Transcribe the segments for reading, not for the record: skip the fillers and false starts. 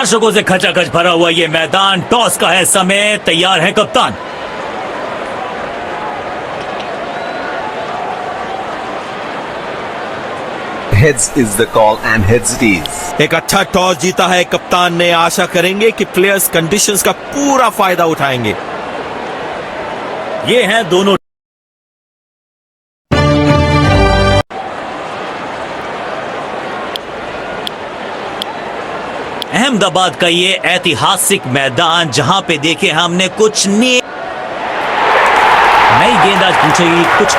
दर्शकों से खचाखच भरा हुआ ये मैदान, टॉस का है समय, तैयार है कप्तान। Heads is the call and heads it is. एक अच्छा टॉस जीता है कप्तान ने। आशा करेंगे कि प्लेयर्स कंडीशंस का पूरा फायदा उठाएंगे। ये हैं दोनों। अहमदाबाद का ये ऐतिहासिक मैदान, जहां पे देखे हमने कुछ नई गेंद आज पूछेगी कुछ।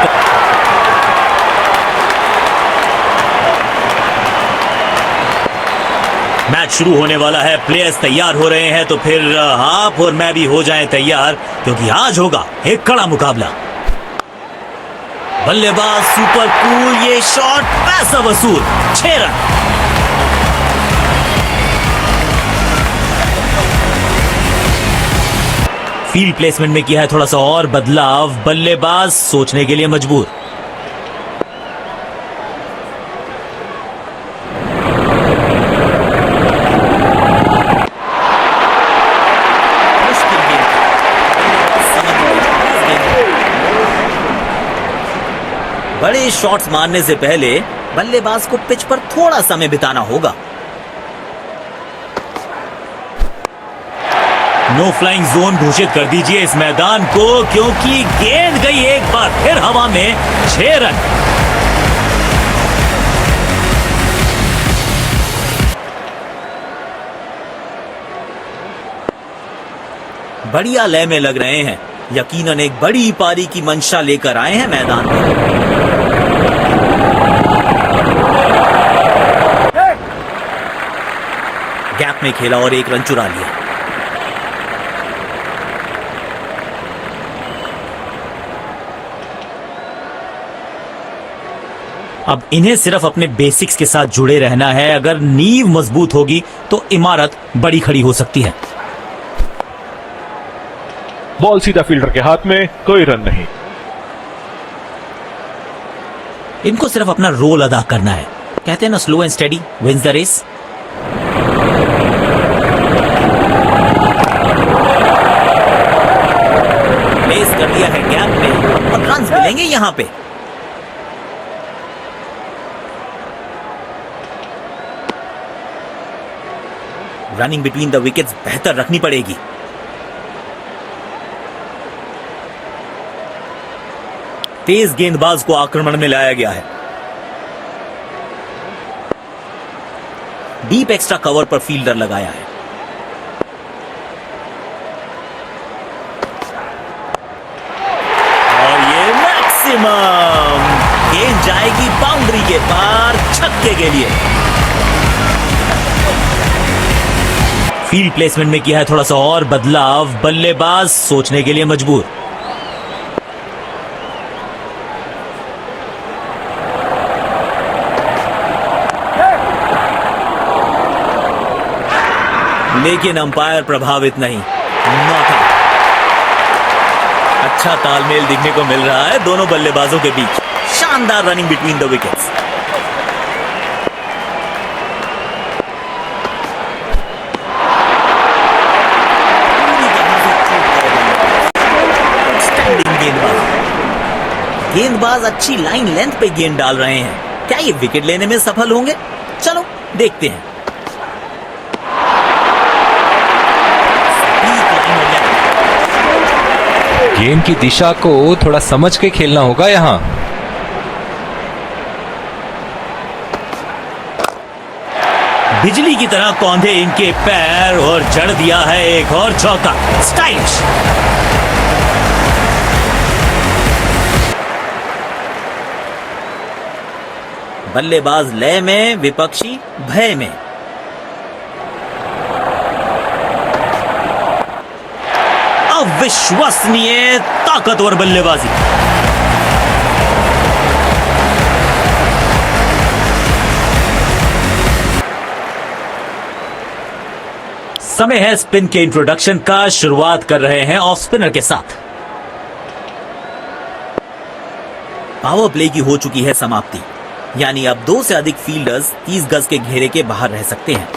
मैच शुरू होने वाला है, प्लेयर्स तैयार हो रहे हैं, तो फिर आप और मैं भी हो जाएं तैयार, क्योंकि आज होगा एक कड़ा मुकाबला। बल्लेबाज सुपर कूल, ये शॉट पैसा वसूल, 6 रन। फील्ड प्लेसमेंट में किया है थोड़ा सा और बदलाव, बल्लेबाज सोचने के लिए मजबूर। बड़े शॉट्स मारने से पहले बल्लेबाज को पिच पर थोड़ा समय बिताना होगा। नो फ्लाइंग जोन घोषित कर दीजिए इस मैदान को, क्योंकि गेंद गई एक बार फिर हवा में, 6 रन। बढ़िया लय में लग रहे हैं, यकीनन एक बड़ी पारी की मंशा लेकर आए हैं मैदान में। गैप में खेला और 1 रन चुरा लिया। अब इन्हें सिर्फ अपने बेसिक्स के साथ जुड़े रहना है। अगर नींव मजबूत होगी तो इमारत बड़ी खड़ी हो सकती है। बॉल सीधा फील्डर के हाथ में, कोई रन नहीं। इनको सिर्फ अपना रोल अदा करना है। कहते हैं ना, slow and steady wins the race. Place कर दिया है गैप में और रन्स मिलेंगे यहां पे। रनिंग बिटवीन द विकेट्स बेहतर रखनी पड़ेगी। तेज गेंदबाज को आक्रमण में लाया गया है। डीप एक्स्ट्रा कवर पर फील्डर लगाया है। और ये मैक्सिमम, गेंद जाएगी बाउंड्री के पार, छक्के के लिए। फील्ड प्लेसमेंट में किया है थोड़ा सा और बदलाव, बल्लेबाज सोचने के लिए मजबूर। लेकिन अंपायर प्रभावित नहीं, नॉट आउट। अच्छा तालमेल दिखने को मिल रहा है दोनों बल्लेबाजों के बीच। शानदार रनिंग बिटवीन द विकेट्स। गेंदबाज अच्छी लाइन लेंथ पे गेंद डाल रहे हैं। क्या ये विकेट लेने में सफल होंगे? चलो देखते हैं। गेंद की दिशा को थोड़ा समझ के खेलना होगा यहां। बिजली की तरह कौंधे इनके पैर और जड़ दिया है एक और चौका। स्टाइलिश। बल्लेबाज लय में, विपक्षी भय में। अविश्वसनीय ताकतवर बल्लेबाजी। समय है स्पिन के इंट्रोडक्शन का। शुरुआत कर रहे हैं ऑफ स्पिनर के साथ। पावर प्ले की हो चुकी है समाप्ति, यानी अब 2 से अधिक फील्डर्स 30 गज के घेरे के बाहर रह सकते हैं।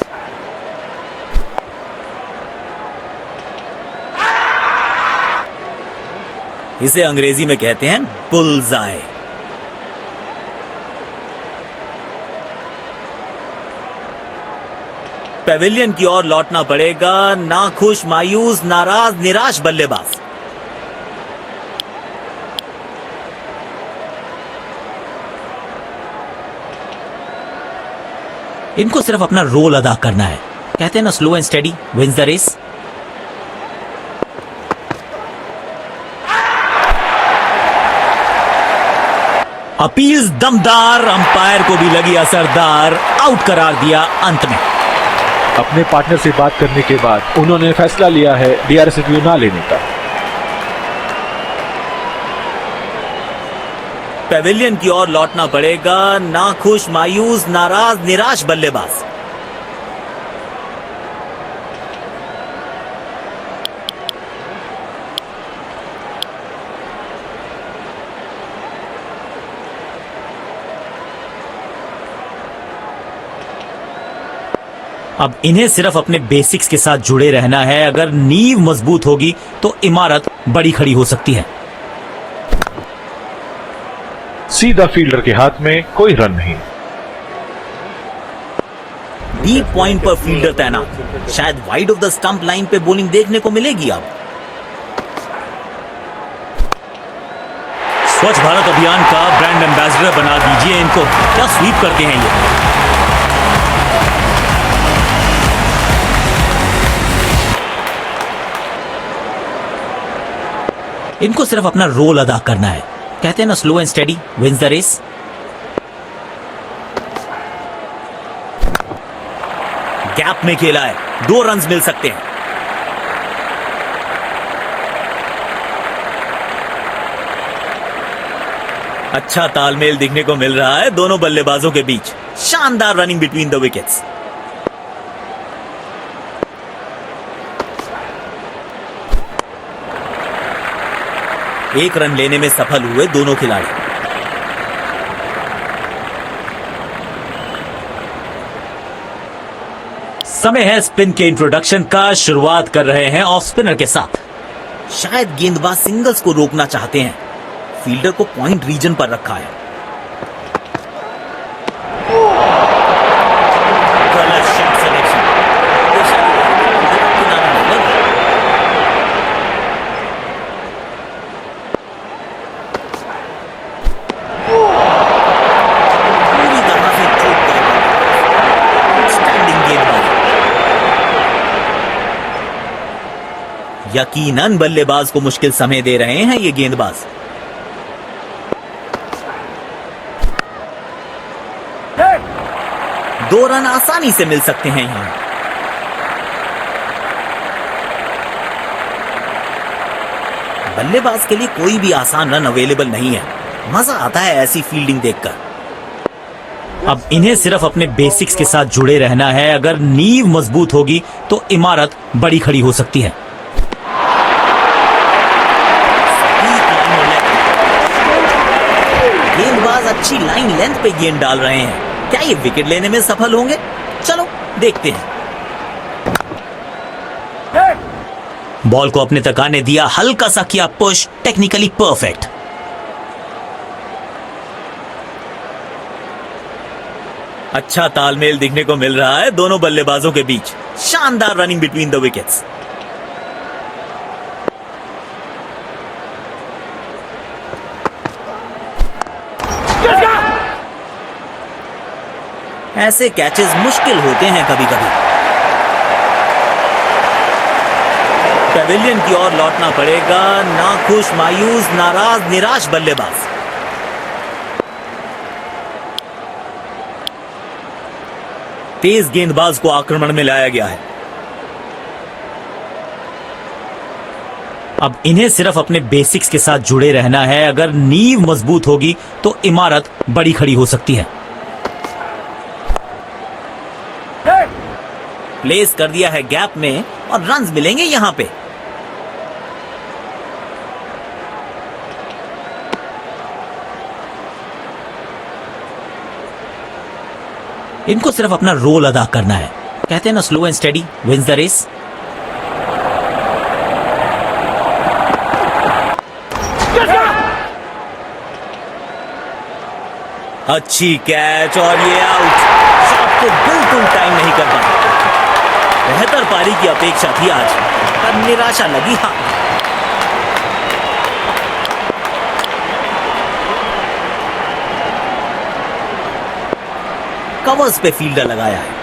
इसे अंग्रेजी में कहते हैं बुल्सआई। पेविलियन की ओर लौटना पड़ेगा नाखुश, मायूस, नाराज, निराश बल्लेबाज। इनको सिर्फ अपना रोल अदा करना है। कहते हैं ना, slow and steady wins the race. Appeals दमदार, अंपायर को भी लगी असरदार, आउट करार दिया अंत में। अपने पार्टनर से बात करने के बाद उन्होंने फैसला लिया है डीआरएस रिव्यू ना लेने का। पेविलियन की ओर लौटना पड़ेगा नाखुश, मायूस, नाराज, निराश बल्लेबाज। अब इन्हें सिर्फ अपने बेसिक्स के साथ जुड़े रहना है। अगर नींव मजबूत होगी तो इमारत बड़ी खड़ी हो सकती है। सीधा फील्डर के हाथ में, कोई रन नहीं। डीप पॉइंट पर फील्डर तैनात, शायद wide of the stump line पे बॉलिंग देखने को मिलेगी। अब स्वच्छ भारत अभियान का ब्रांड एम्बेसडर बना दीजिए इनको। क्या स्वीप करते हैं ये। इनको सिर्फ अपना रोल अदा करना है। कहते हैं ना, slow and steady wins the race. Gap में खेला है, 2 रन्स मिल सकते हैं। अच्छा तालमेल दिखने को मिल रहा है दोनों बल्लेबाजों के बीच। शानदार रनिंग बिटवीन द विकेट्स। एक रन लेने में सफल हुए दोनों खिलाड़ी। समय है स्पिन के इंट्रोडक्शन का। शुरुआत कर रहे हैं ऑफ स्पिनर के साथ। शायद गेंदबाज सिंगल्स को रोकना चाहते हैं। फील्डर को पॉइंट रीजन पर रखा है। गलत शॉट सिलेक्शन। पूरी तरह से चूक गए। स्टैंडिंग गेंदबाज। यकीनन बल्लेबाज को मुश्किल समय दे रहे हैं ये गेंदबाज। दो रन आसानी से मिल सकते हैं यहां। बल्लेबाज के लिए कोई भी आसान रन अवेलेबल नहीं है। मजा आता है ऐसी फील्डिंग देखकर। अब इन्हें सिर्फ अपने बेसिक्स के साथ जुड़े रहना है। अगर नींव मजबूत होगी तो इमारत बड़ी खड़ी हो सकती है। गेंदबाज अच्छी लाइन लेंथ पे गेंद डाल रहे हैं। क्या ये विकेट लेने में सफल होंगे? चलो देखते हैं। बॉल को अपने तक आने दिया, हल्का सा किया पुश, टेक्निकली परफेक्ट। अच्छा तालमेल दिखने को मिल रहा है दोनों बल्लेबाजों के बीच। शानदार रनिंग बिटवीन द विकेट्स। ऐसे कैचेस मुश्किल होते हैं कभी कभी। पेविलियन की ओर लौटना पड़ेगा नाखुश, मायूस, नाराज, निराश बल्लेबाज। तेज गेंदबाज को आक्रमण में लाया गया है। अब इन्हें सिर्फ अपने बेसिक्स के साथ जुड़े रहना है। अगर नींव मजबूत होगी तो इमारत बड़ी खड़ी हो सकती है। प्लेस कर दिया है गैप में और रन्स मिलेंगे यहां पे। इनको सिर्फ अपना रोल अदा करना है। कहते हैं ना, slow and steady wins the race. अच्छी कैच और ये आउट। शॉट को बिल्कुल टाइम नहीं कर पाया। बेहतर पारी की अपेक्षा थी आज, पर निराशा लगी हाथ। कवर्स पे फील्डर लगाया है।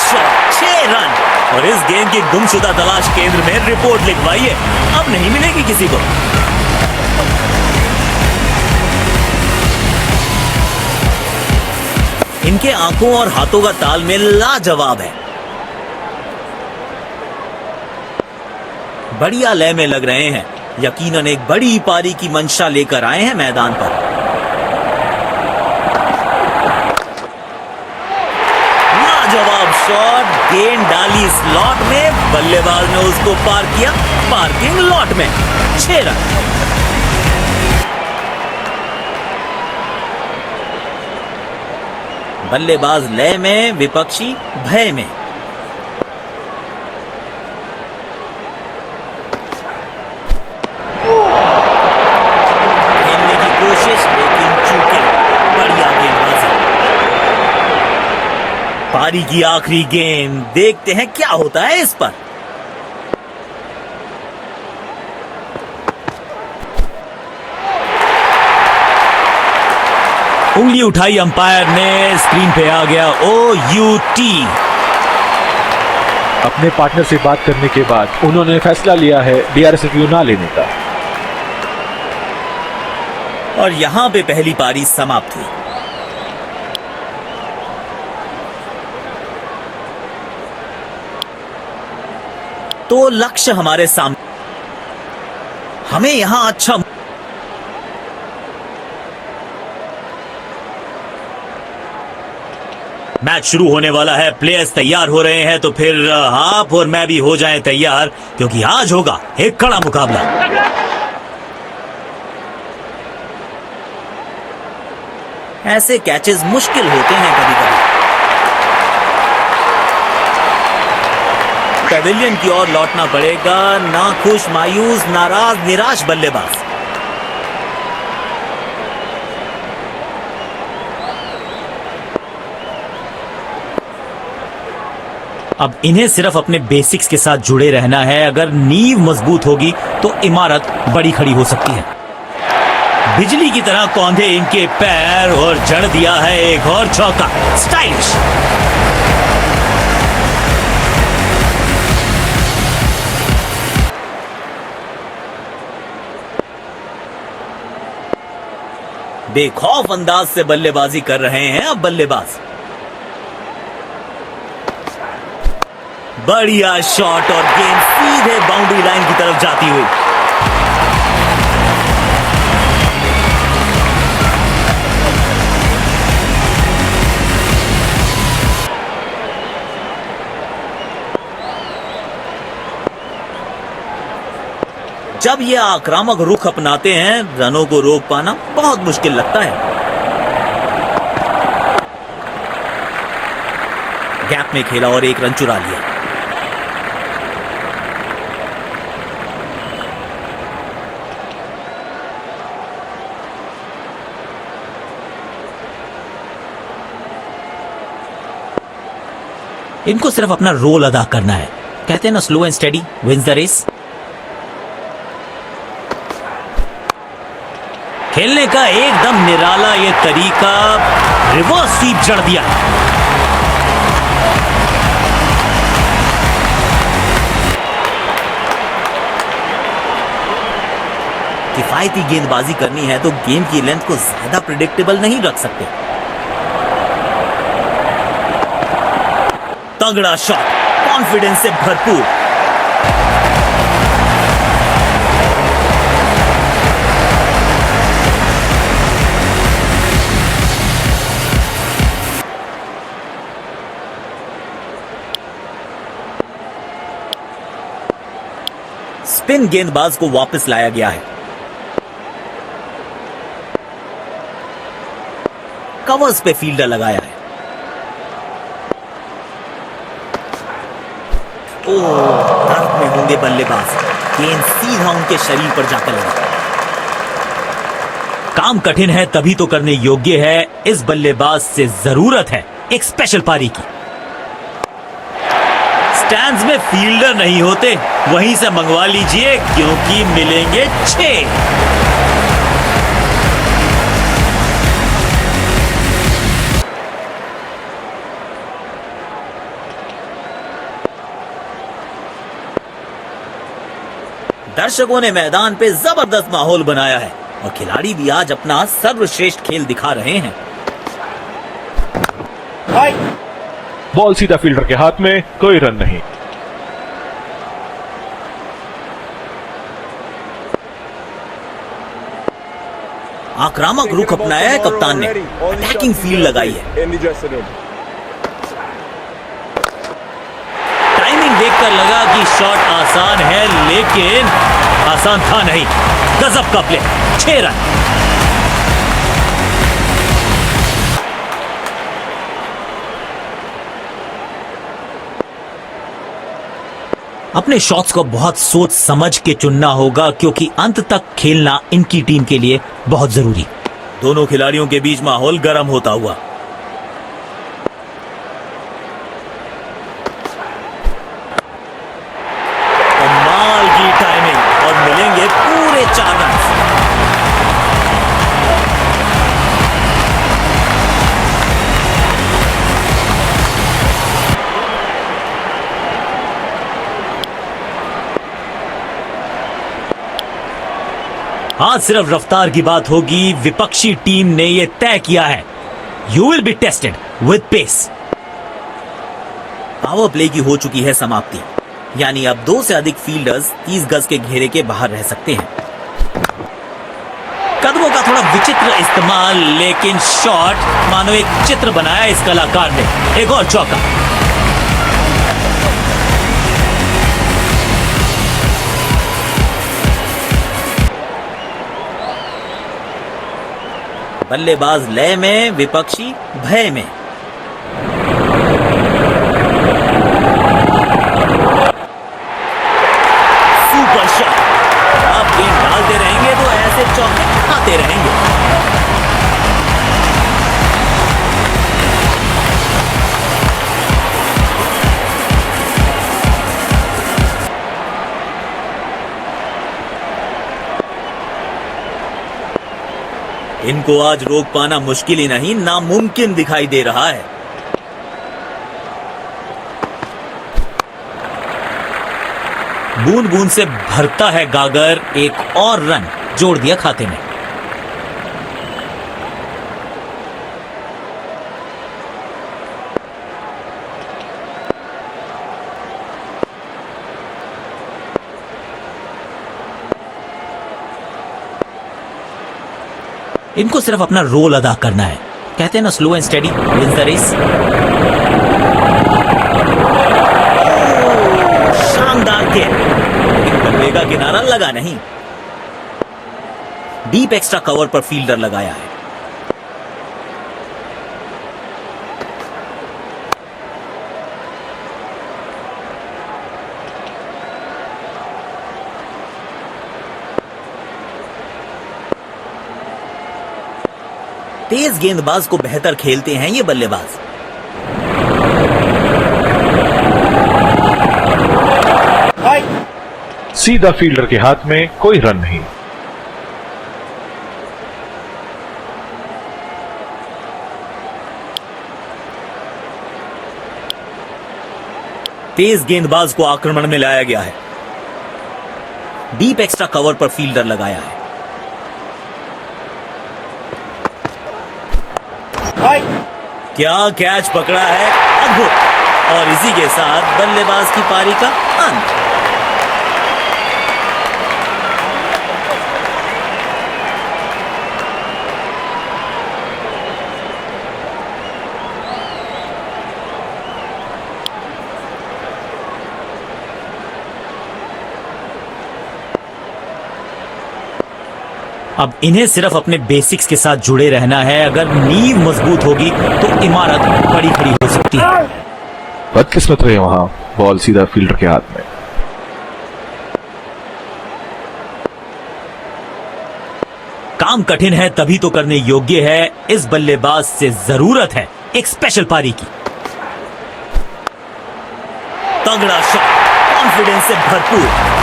Shot, 6 run. और इस गेंद की गुमशुदा तलाश केंद्र में रिपोर्ट लिखवाई है, अब नहीं मिलेगी किसी को। इनके आंखों और हाथों का तालमेल लाजवाब है। बढ़िया लय में लग रहे हैं। यकीनन एक बड़ी पारी की मंशा लेकर आए हैं मैदान पर। लाजवाब शॉट, गेंद डाली स्लॉट में, बल्लेबाज ने उसको पार किया पार्किंग लॉट में। 6 रन। बल्लेबाज लय में, विपक्षी भय में। खेलने की कोशिश लेकिन चूके। बढ़िया गेंदबाजी। पारी की आखिरी गेंद, देखते हैं क्या होता है इस पर। उंगली उठाई अंपायर ने, स्क्रीन पे आ गया OUT। अपने पार्टनर से बात करने के बाद उन्होंने फैसला लिया है DRS रिव्यू ना लेने का। और यहां पे पहली पारी समाप्त हुई। तो लक्ष्य हमारे सामने, हमें यहां अच्छा मैच शुरू होने वाला है। प्लेयर्स तैयार हो रहे हैं, तो फिर आप और मैं भी हो जाएं तैयार, क्योंकि आज होगा एक कड़ा मुकाबला। ऐसे कैचेस मुश्किल होते हैं कभी कभी। पेविलियन की ओर लौटना पड़ेगा। नाखुश, मायूस, नाराज, निराश बल्लेबाज। अब इन्हें सिर्फ अपने बेसिक्स के साथ जुड़े रहना है। अगर नींव मजबूत होगी तो इमारत बड़ी खड़ी हो सकती है। बिजली की तरह कौंधे इनके पैर और जड़ दिया है एक और चौका। स्टाइलिश। बेखौफ अंदाज से बल्लेबाजी कर रहे हैं अब बल्लेबाज। बढ़िया शॉट और गेंद सीधे बाउंड्री लाइन की तरफ जाती हुई। जब ये आक्रामक रुख अपनाते हैं, रनों को रोक पाना बहुत मुश्किल लगता है। गैप में खेला और एक रन चुरा लिया। इनको सिर्फ अपना रोल अदा करना है। कहते हैं ना, slow and steady wins the race. खेलने का एकदम निराला ये तरीका। रिवर्स स्वीप जड़ दिया। किफायती गेंदबाजी करनी है तो गेम की लेंथ को ज्यादा प्रिडिक्टेबल नहीं रख सकते। तगड़ा शॉट, कॉन्फिडेंस से भरपूर। स्पिन गेंदबाज को वापस लाया गया है। कवर्स पे फील्डर लगाया है। दर्द में होंगे होंगे बल्लेबाज। गेंद सीधा उनके शरीर पर जाकर लगा। काम कठिन है तभी तो करने योग्य है। इस बल्लेबाज से जरूरत है एक स्पेशल पारी की। स्टैंड्स में फील्डर नहीं होते, वहीं से मंगवा लीजिए क्योंकि मिलेंगे 6। दर्शकों ने मैदान पे जबरदस्त माहौल बनाया है और खिलाड़ी भी आज अपना सर्वश्रेष्ठ खेल दिखा रहे हैं। बॉल सीधा फील्डर के हाथ में, कोई रन नहीं। आक्रामक रुख अपनाया है कप्तान ने, अटैकिंग फील्ड लगाई है। टाइमिंग देखकर लगा कि शॉट आसान है, लेकिन आसान था नहीं। गजब का प्ले, 6 रन। अपने शॉट्स को बहुत सोच समझ के चुनना होगा क्योंकि अंत तक खेलना इनकी टीम के लिए बहुत जरूरी। दोनों खिलाड़ियों के बीच माहौल गर्म होता हुआ। कमाल की टाइमिंग और मिलेंगे पूरे 4 रन। आज सिर्फ रफ्तार की बात होगी। विपक्षी टीम ने यह तय किया है, you will be tested with pace. Power play की हो चुकी है समाप्ति, यानी अब 2 से अधिक फील्डर्स 30 गज के घेरे के बाहर रह सकते हैं। कदमों का थोड़ा विचित्र इस्तेमाल, लेकिन शॉट मानो एक चित्र बनाया इस कलाकार ने। एक और चौका। बल्लेबाज लय में, विपक्षी भय में। Super shot. आप गेंद डालते रहेंगे तो ऐसे चौके आते रहेंगे। इनको आज रोक पाना मुश्किल ही नहीं, नामुमकिन दिखाई दे रहा है। बूंद बूंद से भरता है गागर। एक और रन जोड़ दिया खाते में। इनको सिर्फ अपना रोल अदा करना है। कहते हैं ना, slow and steady wins the race. शानदार गेंद, लेकिन बल्ले का किनारा लगा नहीं। डीप एक्स्ट्रा कवर पर फील्डर लगाया है। तेज गेंदबाज को बेहतर खेलते हैं ये बल्लेबाज। सीधा फील्डर के हाथ में, कोई रन नहीं। तेज गेंदबाज को आक्रमण में लाया गया है। डीप एक्स्ट्रा कवर पर फील्डर लगाया है। क्या कैच पकड़ा है, अद्भुत। और इसी के साथ बल्लेबाज की पारी का अंत। अब इन्हें सिर्फ अपने बेसिक्स के साथ जुड़े रहना है। अगर नींव मजबूत होगी तो इमारत बड़ी खड़ी हो सकती है। बदकिस्मत रहे वहां, बॉल सीधा फील्डर के हाथ में। काम कठिन है तभी तो करने योग्य है। इस बल्लेबाज से जरूरत है एक स्पेशल पारी की। तगड़ा शॉट, कॉन्फिडेंस से भरपूर।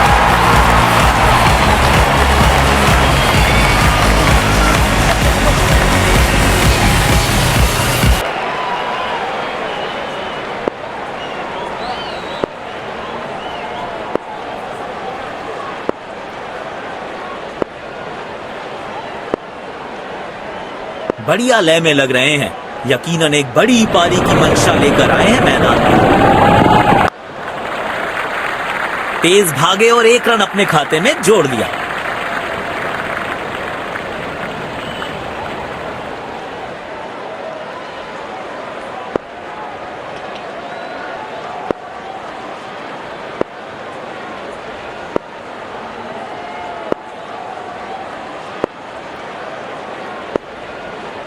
बढ़िया लय में लग रहे हैं, यकीनन एक बड़ी पारी की मंशा लेकर आए हैं मैदान में। तेज भागे और एक रन अपने खाते में जोड़ लिया।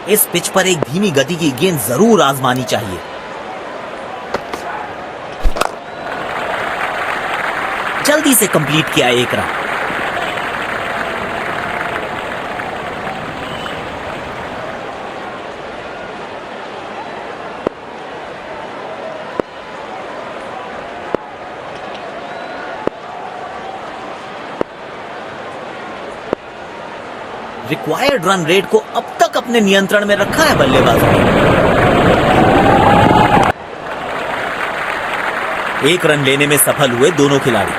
इस पिच पर एक धीमी गति की गेंद जरूर आजमानी चाहिए। जल्दी से कंप्लीट किया एक रन। रिक्वायर्ड रन रेट को अब तक अपने नियंत्रण में रखा है बल्लेबाज ने। एक रन लेने में सफल हुए दोनों खिलाड़ी।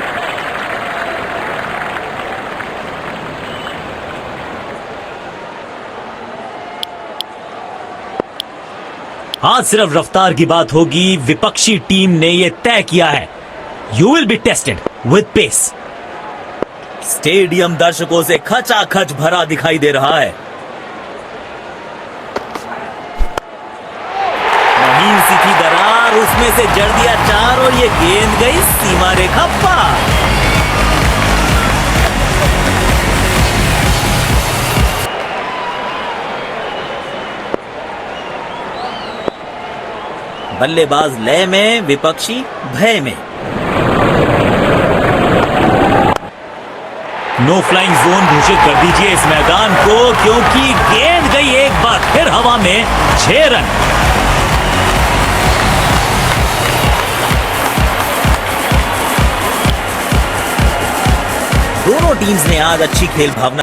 आज सिर्फ रफ्तार की बात होगी। विपक्षी टीम ने यह तय किया है, you will be tested with pace. Stadium दर्शकों से खचाखच भरा दिखाई दे रहा है। महीन सी थी दरार, उसमें से जड़ दिया चार और ये गेंद गई सीमा रेखा पार। बल्लेबाज लय में, विपक्षी भय में। नो फ्लाइंग जोन घोषित कर दीजिए इस मैदान को, क्योंकि गेंद गई एक बार फिर हवा में। 6 रन। दोनों टीम्स ने आज अच्छी खेल भावना